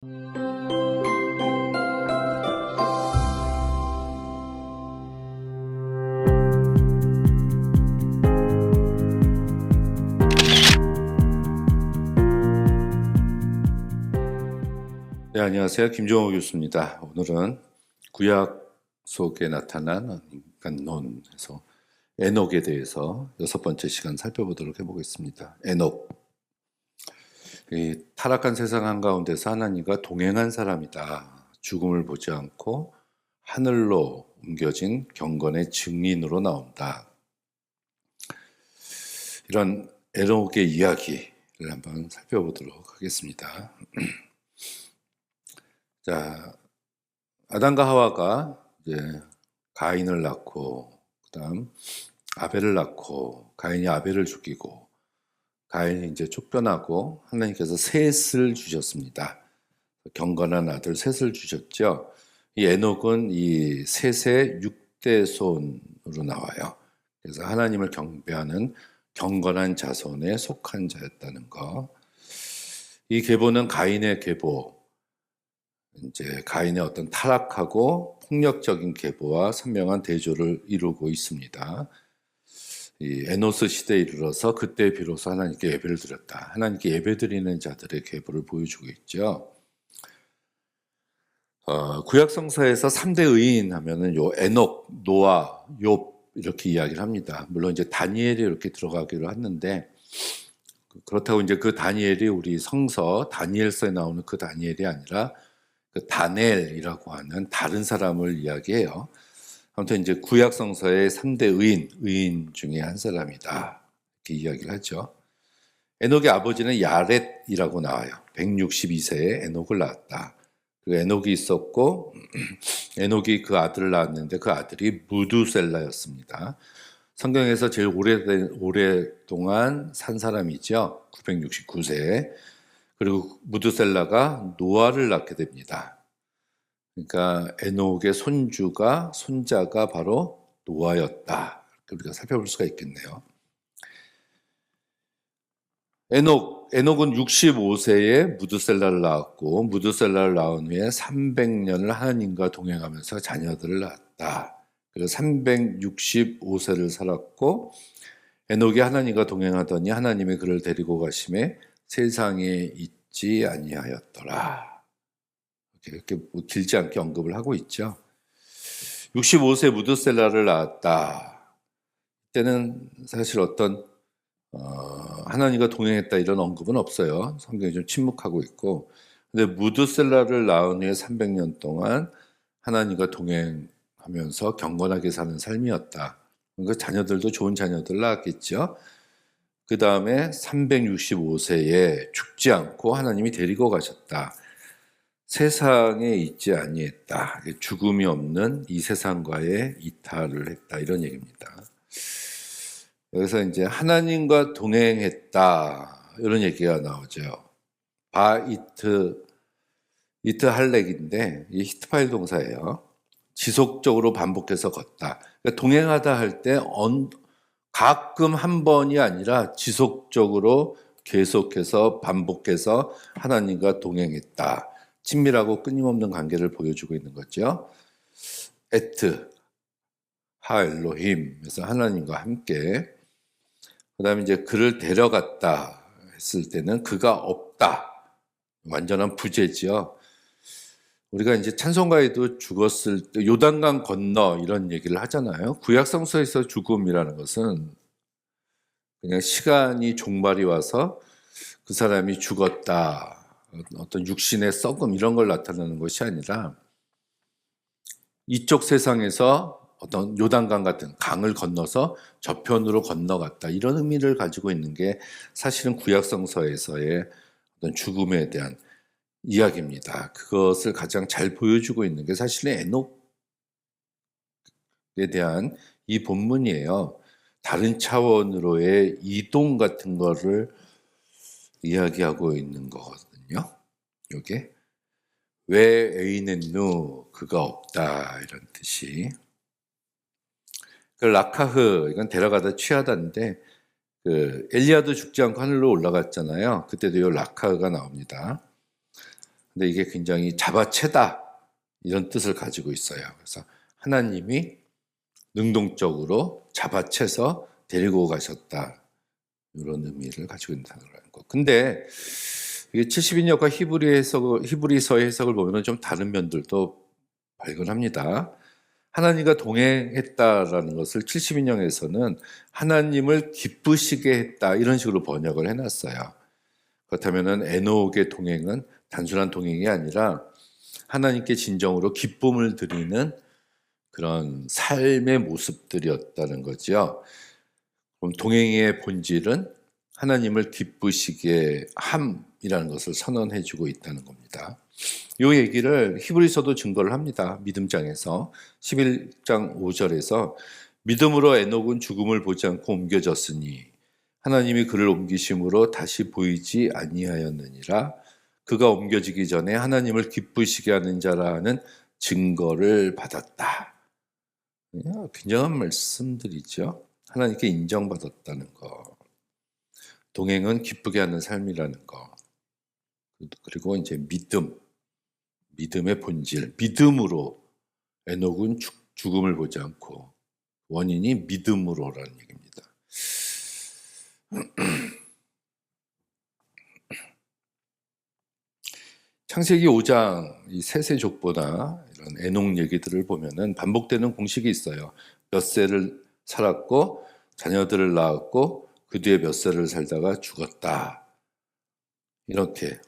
네, 안녕하세요. 김종호 교수입니다. 오늘은 구약 속에 나타난 인간론에서 에녹에 대해서 6번째 시간 살펴보도록 해보겠습니다. 에녹. 이 타락한 세상 한가운데서 하나님과 동행한 사람이다. 죽음을 보지 않고 하늘로 옮겨진 경건의 증인으로 나온다. 이런 에녹의 이야기를 한번 살펴보도록 하겠습니다. 자, 아담과 하와가 이제 가인을 낳고, 그다음 아벨을 낳고, 가인이 아벨을 죽이고, 가인이 이제 쫓겨나고 하나님께서 셋을 주셨습니다. 경건한 아들 셋을 주셨죠. 이 에녹은 이 셋의 6대 손으로 나와요. 그래서 하나님을 경배하는 경건한 자손에 속한 자였다는 거. 이 계보는 가인의 계보, 이제 가인의 어떤 타락하고 폭력적인 계보와 선명한 대조를 이루고 있습니다. 이 에노스 시대에 이르러서 그때 비로소 하나님께 예배를 드렸다. 하나님께 예배드리는 자들의 계보를 보여주고 있죠. 구약 성서에서 3대 의인 하면은 요 에녹, 노아, 욥 이렇게 이야기를 합니다. 물론 이제 다니엘이 이렇게 들어가기로 했는데 그렇다고 이제 그 다니엘이 우리 성서 다니엘서에 나오는 그 다니엘이 아니라 그 다넬이라고 하는 다른 사람을 이야기해요. 아무튼 이제 구약 성서의 3대 의인 중에 한 사람이다. 이렇게 이야기를 하죠. 에녹의 아버지는 야렛이라고 나와요. 162세에 에녹을 낳았다. 그 에녹이 있었고 에녹이 그 아들을 낳았는데 그 아들이 무두셀라였습니다. 성경에서 제일 오랫동안 산 사람이죠. 969세에. 그리고 무두셀라가 노아를 낳게 됩니다. 그러니까 에녹의 손자가 바로 노아였다. 우리가 살펴볼 수가 있겠네요. 에녹은 65세에 무두셀라를 낳았고 무두셀라를 낳은 후에 300년을 하나님과 동행하면서 자녀들을 낳았다. 그래서 365세를 살았고 에녹이 하나님과 동행하더니 하나님이 그를 데리고 가심에 세상에 있지 아니하였더라. 이렇게 뭐 길지 않게 언급을 하고 있죠. 65세 무두셀라를 낳았다. 이때는 사실 어떤 하나님과 동행했다 이런 언급은 없어요. 성경이 좀 침묵하고 있고. 근데 무두셀라를 낳은 후에 300년 동안 하나님과 동행하면서 경건하게 사는 삶이었다. 그러니까 자녀들도 좋은 자녀들 낳았겠죠. 그 다음에 365세에 죽지 않고 하나님이 데리고 가셨다. 세상에 있지 아니했다. 죽음이 없는 이 세상과의 이탈을 했다. 이런 얘기입니다. 여기서 이제 하나님과 동행했다. 이런 얘기가 나오죠. 이트 할렉인데 이 히트파일 동사예요. 지속적으로 반복해서 걷다. 그러니까 동행하다 할 때 가끔 한 번이 아니라 지속적으로 계속해서 반복해서 하나님과 동행했다. 친밀하고 끊임없는 관계를 보여주고 있는 거죠. 에트, 하엘로힘, 그래서 하나님과 함께. 그 다음에 이제 그를 데려갔다 했을 때는 그가 없다. 완전한 부재지요. 우리가 이제 찬송가에도 죽었을 때 요단강 건너 이런 얘기를 하잖아요. 구약 성서에서 죽음이라는 것은 그냥 시간이 종말이 와서 그 사람이 죽었다. 어떤 육신의 썩음 이런 걸 나타내는 것이 아니라 이쪽 세상에서 어떤 요단강 같은 강을 건너서 저편으로 건너갔다. 이런 의미를 가지고 있는 게 사실은 구약 성서에서의 어떤 죽음에 대한 이야기입니다. 그것을 가장 잘 보여주고 있는 게 사실은 에녹에 대한 이 본문이에요. 다른 차원으로의 이동 같은 거를 이야기하고 있는 거거든요. 이게 왜 에이넨누 그가 없다 이런 뜻이. 그 라카흐 이건 데려가다 취하다인데 그 엘리야도 죽지 않고 하늘로 올라갔잖아요. 그때도 이 라카흐가 나옵니다. 근데 이게 굉장히 잡아채다 이런 뜻을 가지고 있어요. 그래서 하나님이 능동적으로 잡아채서 데리고 가셨다 이런 의미를 가지고 있다는 거. 근데 이게 70인역과 히브리서 해석을 보면 좀 다른 면들도 발견합니다. 하나님과 동행했다라는 것을 70인역에서는 하나님을 기쁘시게 했다 이런 식으로 번역을 해놨어요. 그렇다면 에녹의 동행은 단순한 동행이 아니라 하나님께 진정으로 기쁨을 드리는 그런 삶의 모습들이었다는 거죠. 그럼 동행의 본질은 하나님을 기쁘시게 함이라는 것을 선언해주고 있다는 겁니다. 이 얘기를 히브리서도 증거를 합니다. 믿음장에서 11장 5절에서 믿음으로 에녹은 죽음을 보지 않고 옮겨졌으니 하나님이 그를 옮기심으로 다시 보이지 아니하였느니라. 그가 옮겨지기 전에 하나님을 기쁘시게 하는 자라는 증거를 받았다. 굉장한 말씀들이죠. 하나님께 인정받았다는 거. 동행은 기쁘게 하는 삶이라는 거. 그리고 이제 믿음의 본질, 믿음으로 에녹은 죽음을 보지 않고 원인이 믿음으로라는 얘기입니다. 창세기 5장 이 세세족보다 이런 에녹 얘기들을 보면은 반복되는 공식이 있어요. 몇 세를 살았고 자녀들을 낳았고 그 뒤에 몇 세를 살다가 죽었다. 이렇게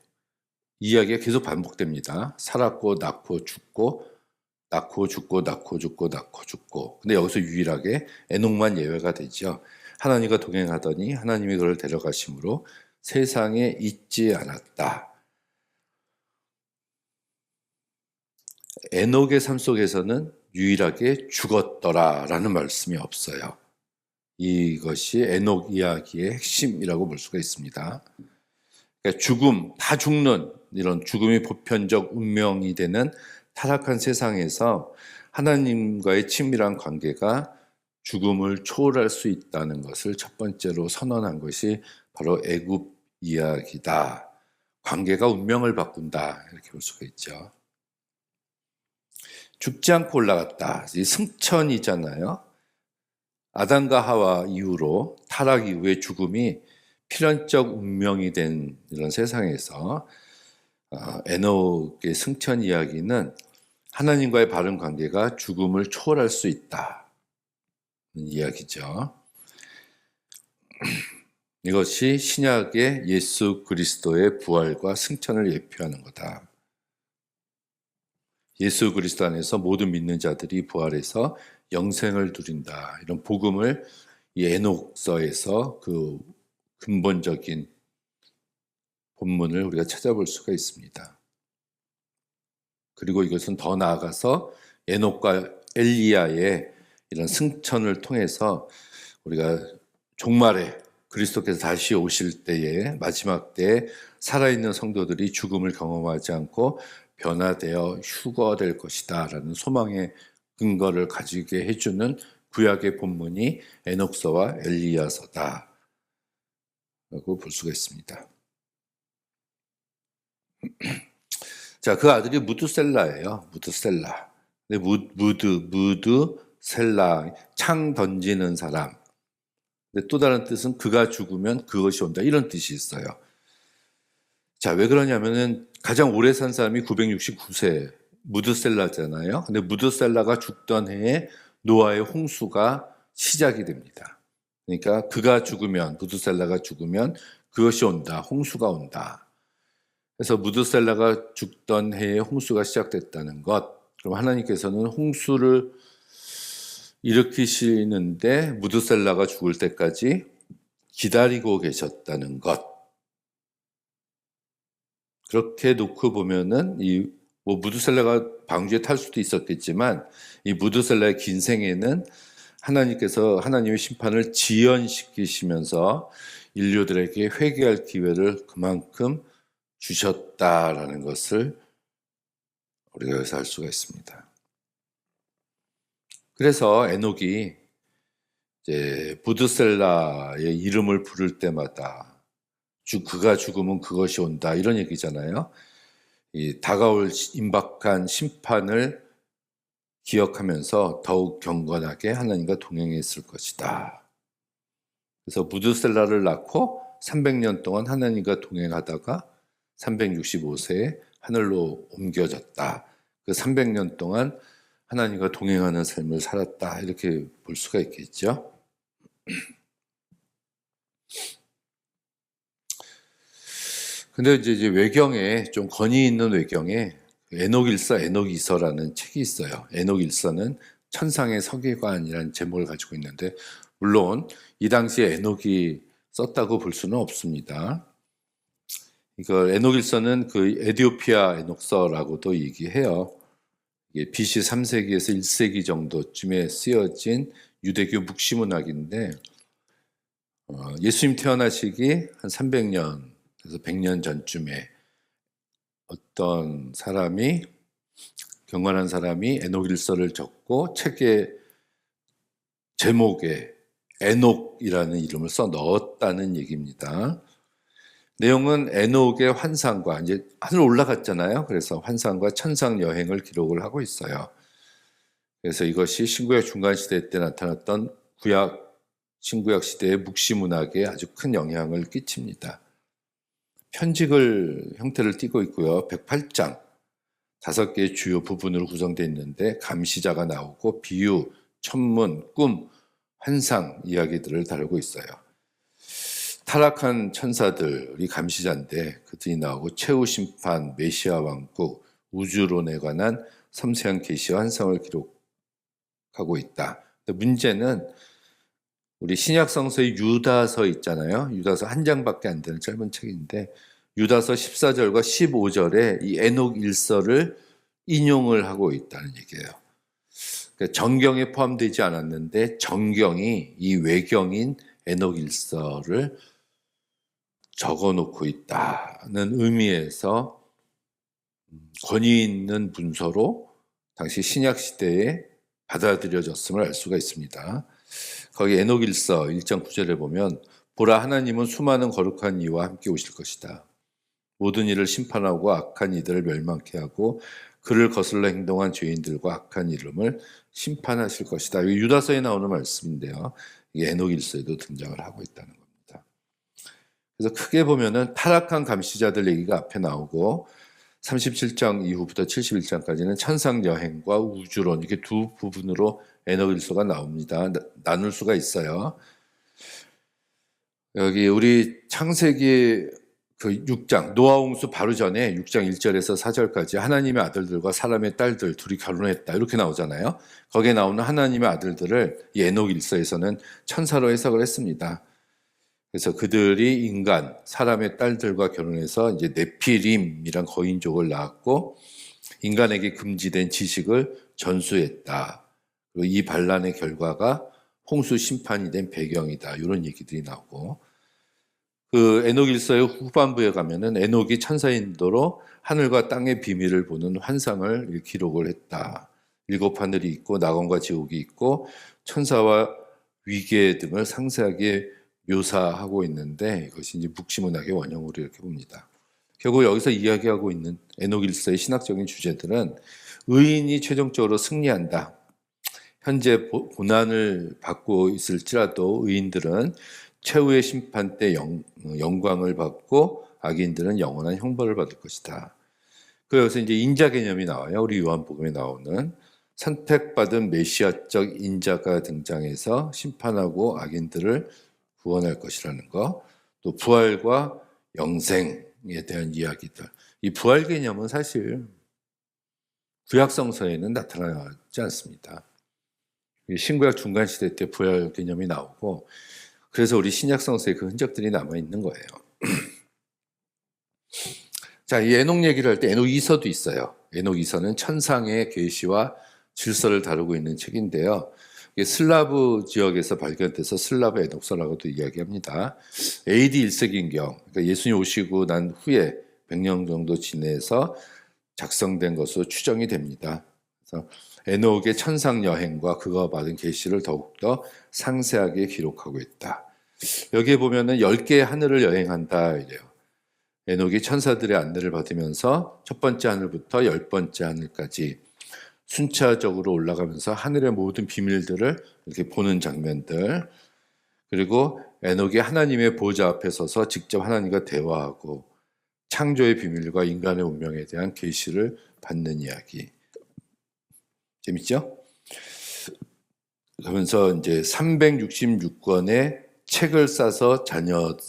이야기가 계속 반복됩니다. 살았고 낳고 죽고 낳고 죽고 낳고 죽고 낳고 죽고. 근데 여기서 유일하게 에녹만 예외가 되죠. 하나님과 동행하더니 하나님이 그를 데려가심으로 세상에 있지 않았다. 에녹의 삶 속에서는 유일하게 죽었더라라는 말씀이 없어요. 이것이 에녹 이야기의 핵심이라고 볼 수가 있습니다. 그러니까 죽음, 다 죽는 이런 죽음이 보편적 운명이 되는 타락한 세상에서 하나님과의 친밀한 관계가 죽음을 초월할 수 있다는 것을 첫 번째로 선언한 것이 바로 애굽 이야기다. 관계가 운명을 바꾼다 이렇게 볼 수가 있죠. 죽지 않고 올라갔다. 이 승천이잖아요. 아담과 하와 이후로 타락 이후의 죽음이 필연적 운명이 된 이런 세상에서 에녹의 승천 이야기는 하나님과의 바른 관계가 죽음을 초월할 수 있다. 이야기죠. 이것이 신약의 예수 그리스도의 부활과 승천을 예표하는 거다. 예수 그리스도 안에서 모든 믿는 자들이 부활해서 영생을 누린다. 이런 복음을 이 에녹서에서 그 근본적인 본문을 우리가 찾아볼 수가 있습니다. 그리고 이것은 더 나아가서 에녹과 엘리야의 이런 승천을 통해서 우리가 종말에 그리스도께서 다시 오실 때에 마지막 때에 살아있는 성도들이 죽음을 경험하지 않고 변화되어 휴거될 것이다 라는 소망의 근거를 가지게 해주는 구약의 본문이 에녹서와 엘리야서다 라고 볼 수가 있습니다. 자, 그 아들이 무드셀라예요. 무드셀라. 근데 무드셀라, 창 던지는 사람. 근데 또 다른 뜻은 그가 죽으면 그것이 온다. 이런 뜻이 있어요. 자, 왜 그러냐면은 가장 오래 산 사람이 969세 무드셀라잖아요. 근데 무드셀라가 죽던 해에 노아의 홍수가 시작이 됩니다. 그러니까 그가 죽으면, 무드셀라가 죽으면 그것이 온다. 홍수가 온다. 그래서 무드셀라가 죽던 해에 홍수가 시작됐다는 것. 그럼 하나님께서는 홍수를 일으키시는데 무드셀라가 죽을 때까지 기다리고 계셨다는 것. 그렇게 놓고 보면은 무드셀라가 방주에 탈 수도 있었겠지만 이 무드셀라의 긴 생애는 하나님께서 하나님의 심판을 지연시키시면서 인류들에게 회개할 기회를 그만큼 주셨다라는 것을 우리가 여기서 알 수가 있습니다. 그래서 에녹이 이제 무드셀라의 이름을 부를 때마다 그가 죽으면 그것이 온다 이런 얘기잖아요. 이 다가올 임박한 심판을 기억하면서 더욱 경건하게 하나님과 동행했을 것이다. 그래서 무드셀라를 낳고 300년 동안 하나님과 동행하다가 365세에 하늘로 옮겨졌다. 그 300년 동안 하나님과 동행하는 삶을 살았다. 이렇게 볼 수가 있겠죠. 근데 이제 외경에 좀 권위 있는 외경에 에녹일서, 에녹이서라는 책이 있어요. 에녹일서는 천상의 서기관이라는 제목을 가지고 있는데 물론 이 당시에 에녹이 썼다고 볼 수는 없습니다. 이거 에녹일서는 그 에디오피아 에녹서라고도 얘기해요. 이게 BC 3세기에서 1세기 정도쯤에 쓰여진 유대교 묵시문학인데 예수님 태어나시기 한 300년 그래서 100년 전쯤에 어떤 사람이 경건한 사람이 에녹일서를 적고 책의 제목에 에녹이라는 이름을 써 넣었다는 얘기입니다. 내용은 에녹의 환상과 이제 하늘 올라갔잖아요. 그래서 환상과 천상 여행을 기록을 하고 있어요. 그래서 이것이 신구약 중간 시대 때 나타났던 신구약 시대의 묵시 문학에 아주 큰 영향을 끼칩니다. 편직을 형태를 띠고 있고요. 108장 5개의 주요 부분으로 구성되어 있는데 감시자가 나오고 비유, 천문, 꿈, 환상 이야기들을 다루고 있어요. 타락한 천사들이 감시자인데 그들이 나오고 최후 심판, 메시아 왕국, 우주론에 관한 섬세한 계시와 환상을 기록하고 있다. 근데 문제는 우리 신약 성서의 유다서 있잖아요. 유다서 한 장밖에 안 되는 짧은 책인데 유다서 14절과 15절에 이 에녹 일서를 인용을 하고 있다는 얘기예요. 그러니까 정경에 포함되지 않았는데 정경이 이 외경인 에녹 일서를 적어놓고 있다는 의미에서 권위 있는 문서로 당시 신약 시대에 받아들여졌음을 알 수가 있습니다. 거기 에녹일서 1장 9절에 보면 보라 하나님은 수많은 거룩한 이와 함께 오실 것이다. 모든 이를 심판하고 악한 이들을 멸망케 하고 그를 거슬러 행동한 죄인들과 악한 이름을 심판하실 것이다. 이게 유다서에 나오는 말씀인데요. 이게 에녹일서에도 등장을 하고 있다는 겁니다. 그래서 크게 보면은 타락한 감시자들 얘기가 앞에 나오고 37장 이후부터 71장까지는 천상 여행과 우주론 이렇게 두 부분으로 에녹일서가 나옵니다. 나눌 수가 있어요. 여기 우리 창세기 그 6장 노아 홍수 바로 전에 6장 1절에서 4절까지 하나님의 아들들과 사람의 딸들 둘이 결혼했다 이렇게 나오잖아요. 거기에 나오는 하나님의 아들들을 이 에녹일서에서는 천사로 해석을 했습니다. 그래서 그들이 인간, 사람의 딸들과 결혼해서 이제 네피림이란 거인족을 낳았고 인간에게 금지된 지식을 전수했다. 그리고 이 반란의 결과가 홍수 심판이 된 배경이다. 이런 얘기들이 나오고 그 에녹일서의 후반부에 가면은 에녹이 천사인도로 하늘과 땅의 비밀을 보는 환상을 기록을 했다. 7 하늘이 있고 낙원과 지옥이 있고 천사와 위계 등을 상세하게 묘사하고 있는데 이것이 이제 묵시문학의 원형으로 이렇게 봅니다. 결국 여기서 이야기하고 있는 에녹일서의 신학적인 주제들은 의인이 최종적으로 승리한다. 현재 고난을 받고 있을지라도 의인들은 최후의 심판 때 영광을 받고 악인들은 영원한 형벌을 받을 것이다. 그래서 이제 인자 개념이 나와요. 우리 요한복음에 나오는 선택받은 메시아적 인자가 등장해서 심판하고 악인들을 구원할 것이라는 거, 또 부활과 영생에 대한 이야기들. 이 부활 개념은 사실 구약성서에는 나타나지 않습니다. 신구약 중간 시대 때 부활 개념이 나오고 그래서 우리 신약성서에 그 흔적들이 남아있는 거예요. 자, 이 에녹 얘기를 할 때 에녹이서도 있어요. 에녹이서는 천상의 계시와 질서를 다루고 있는 책인데요. 이게 슬라브 지역에서 발견돼서 슬라브 에녹서라고도 이야기합니다. AD 1세기인경, 그러니까 예수님 오시고 난 후에 100년 정도 지내서 작성된 것으로 추정이 됩니다. 그래서 에녹의 천상 여행과 그가 받은 계시를 더욱더 상세하게 기록하고 있다. 여기에 보면은 10개의 하늘을 여행한다 이래요. 에녹이 천사들의 안내를 받으면서 첫 번째 하늘부터 10번째 하늘까지 순차적으로 올라가면서 하늘의 모든 비밀들을 이렇게 보는 장면들, 그리고 에녹이 하나님의 보좌 앞에 서서 직접 하나님과 대화하고 창조의 비밀과 인간의 운명에 대한 계시를 받는 이야기. 재밌죠? 그러면서 이제 366권의 책을 싸서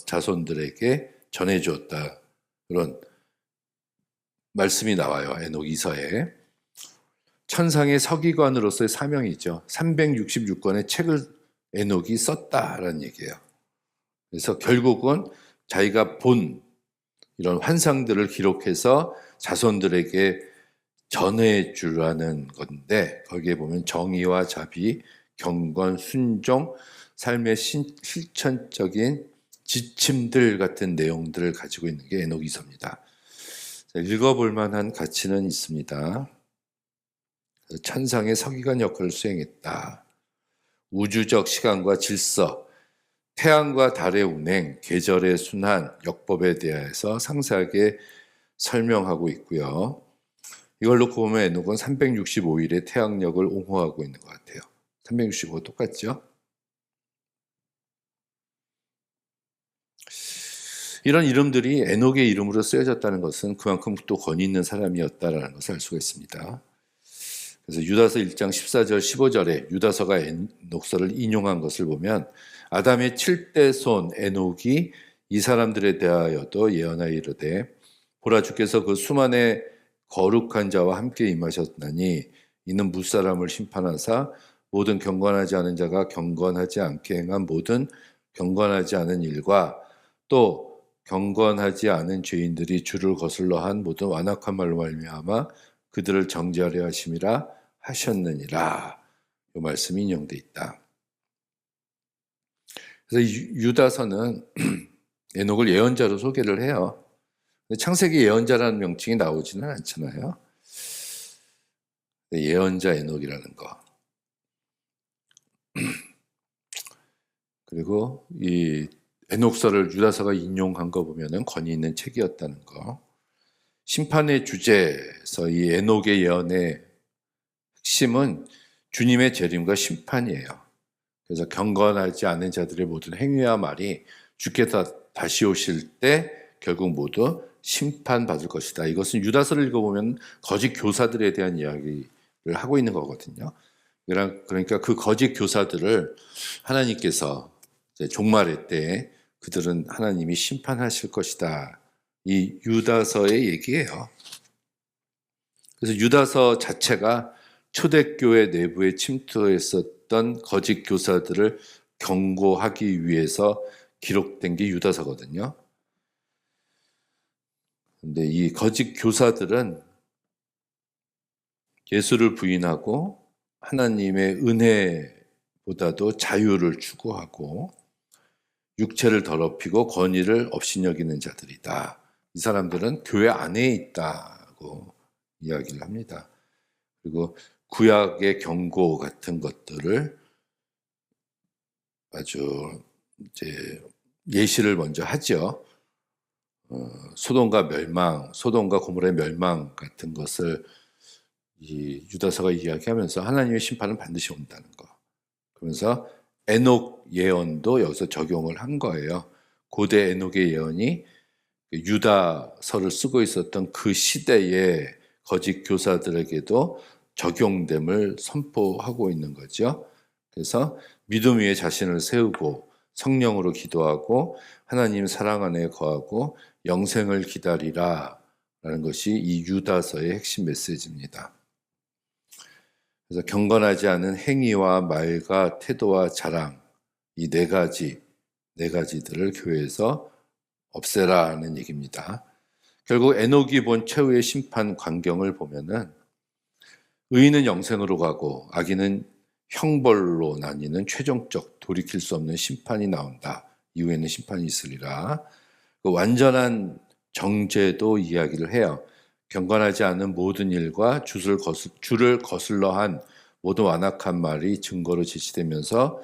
자손들에게 전해주었다. 그런 말씀이 나와요. 에녹 이서에. 천상의 서기관으로서의 사명이죠. 366권의 책을 에녹이 썼다라는 얘기예요. 그래서 결국은 자기가 본 이런 환상들을 기록해서 자손들에게 전해주라는 건데, 거기에 보면 정의와 자비, 경건, 순종, 삶의 실천적인 지침들 같은 내용들을 가지고 있는 게 에녹이서입니다. 읽어볼 만한 가치는 있습니다. 천상의 서기관 역할을 수행했다. 우주적 시간과 질서, 태양과 달의 운행, 계절의 순환, 역법에 대해서 상세하게 설명하고 있고요. 이걸 놓고 보면 에녹은 365일의 태양력을 옹호하고 있는 것 같아요. 365 똑같죠? 이런 이름들이 에녹의 이름으로 쓰여졌다는 것은 그만큼 또 권위 있는 사람이었다는 것을 알 수가 있습니다. 그래서 유다서 1장 14절 15절에 유다서가 에녹서를 인용한 것을 보면 아담의 7대 손 에녹이 이 사람들에 대하여도 예언하여 이르되 보라 주께서 그 수만의 거룩한 자와 함께 임하셨나니 이는 무사람을 심판하사 모든 경건하지 않은 자가 경건하지 않게 행한 모든 경건하지 않은 일과 또 경건하지 않은 죄인들이 주를 거슬러 한 모든 완악한 말로 말미암아 그들을 정죄하려 하심이라 하셨느니라. 이 말씀이 인용돼 있다. 그래서 유다서는 에녹을 예언자로 소개를 해요. 창세기 예언자라는 명칭이 나오지는 않잖아요. 예언자 에녹이라는 거. 그리고 이 에녹서를 유다서가 인용한 거 보면은 권위 있는 책이었다는 거. 심판의 주제에서 이 에녹의 예언의 핵심은 주님의 재림과 심판이에요. 그래서 경건하지 않은 자들의 모든 행위와 말이 주께서 다시 오실 때 결국 모두 심판받을 것이다. 이것은 유다서를 읽어보면 거짓 교사들에 대한 이야기를 하고 있는 거거든요. 그러니까 그 거짓 교사들을 하나님께서 종말의 때에 그들은 하나님이 심판하실 것이다. 이 유다서의 얘기예요. 그래서 유다서 자체가 초대교회 내부에 침투했었던 거짓 교사들을 경고하기 위해서 기록된 게 유다서거든요. 근데 이 거짓 교사들은 예수를 부인하고 하나님의 은혜보다도 자유를 추구하고 육체를 더럽히고 권위를 업신여기는 자들이다. 이 사람들은 교회 안에 있다고 이야기를 합니다. 그리고 구약의 경고 같은 것들을 아주 이제 예시를 먼저 하죠. 소돔과 고모라의 멸망 같은 것을 이 유다서가 이야기하면서 하나님의 심판은 반드시 온다는 거. 그러면서 에녹 예언도 여기서 적용을 한 거예요. 고대 에녹의 예언이 유다서를 쓰고 있었던 그 시대의 거짓 교사들에게도 적용됨을 선포하고 있는 거죠. 그래서 믿음 위에 자신을 세우고 성령으로 기도하고 하나님 사랑 안에 거하고 영생을 기다리라 라는 것이 이 유다서의 핵심 메시지입니다. 그래서 경건하지 않은 행위와 말과 태도와 자랑, 이 네 가지들을 교회에서 없애라는 얘기입니다. 결국 에녹이 본 최후의 심판 광경을 보면은 의인은 영생으로 가고 악인은 형벌로 나뉘는 최종적 돌이킬 수 없는 심판이 나온다. 이후에는 심판이 있으리라. 그 완전한 정죄도 이야기를 해요. 경건하지 않은 모든 일과 주를 거슬러 한 모든 완악한 말이 증거로 제시되면서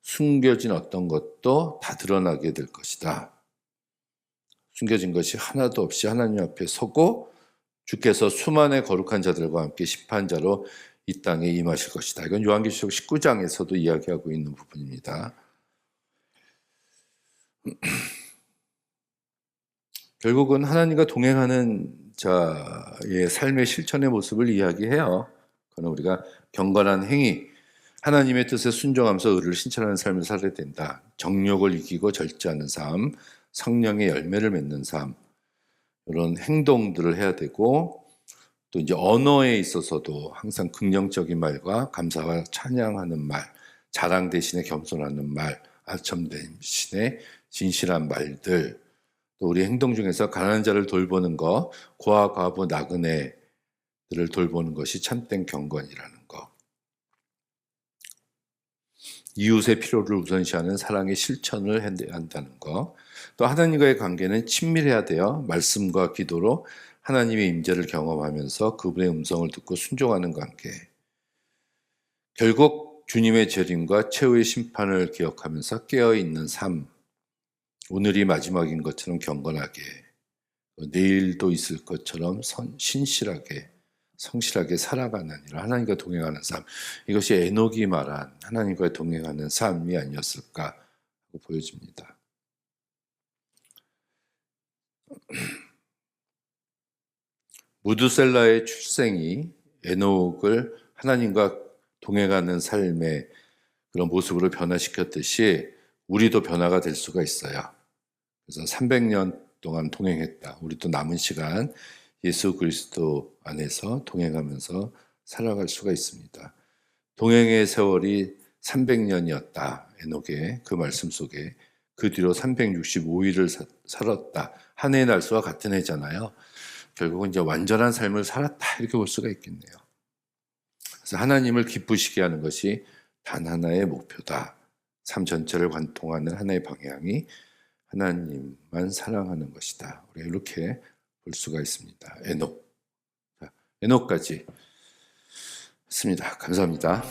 숨겨진 어떤 것도 다 드러나게 될 것이다. 숨겨진 것이 하나도 없이 하나님 앞에 서고 주께서 수만의 거룩한 자들과 함께 심판자로 이 땅에 임하실 것이다. 이건 요한계시록 19장에서도 이야기하고 있는 부분입니다. 결국은 하나님과 동행하는 자의 삶의 실천의 모습을 이야기해요. 그건 우리가 경건한 행위, 하나님의 뜻에 순종하면서 의를 실천하는 삶을 살아야 된다. 정욕을 이기고 절제하는 삶, 성령의 열매를 맺는 삶, 이런 행동들을 해야 되고, 또 이제 언어에 있어서도 항상 긍정적인 말과 감사와 찬양하는 말, 자랑 대신에 겸손하는 말, 아첨 대신에 진실한 말들, 또 우리 행동 중에서 가난한 자를 돌보는 것, 고아 과부 나그네들을 돌보는 것이 참된 경건이라는 것, 이웃의 필요를 우선시하는 사랑의 실천을 해야 한다는 것, 또 하나님과의 관계는 친밀해야 돼요. 말씀과 기도로 하나님의 임재를 경험하면서 그분의 음성을 듣고 순종하는 관계. 결국 주님의 재림과 최후의 심판을 기억하면서 깨어있는 삶, 오늘이 마지막인 것처럼 경건하게, 내일도 있을 것처럼 신실하게, 성실하게 살아가는 일, 하나님과 동행하는 삶, 이것이 에녹이 말한 하나님과 동행하는 삶이 아니었을까 하고 보여집니다. 무드셀라의 출생이 에녹을 하나님과 동행하는 삶의 그런 모습으로 변화시켰듯이 우리도 변화가 될 수가 있어요. 그래서 300년 동안 동행했다. 우리도 남은 시간 예수 그리스도 안에서 동행하면서 살아갈 수가 있습니다. 동행의 세월이 300년이었다. 에녹의 그 말씀 속에 그 뒤로 365일을 살았다. 한 해의 날수와 같은 해잖아요. 결국은 이제 완전한 삶을 살았다. 이렇게 볼 수가 있겠네요. 그래서 하나님을 기쁘시게 하는 것이 단 하나의 목표다. 삶 전체를 관통하는 하나의 방향이 하나님만 사랑하는 것이다. 우리가 이렇게 볼 수가 있습니다. 에녹. 에녹까지 했습니다. 감사합니다.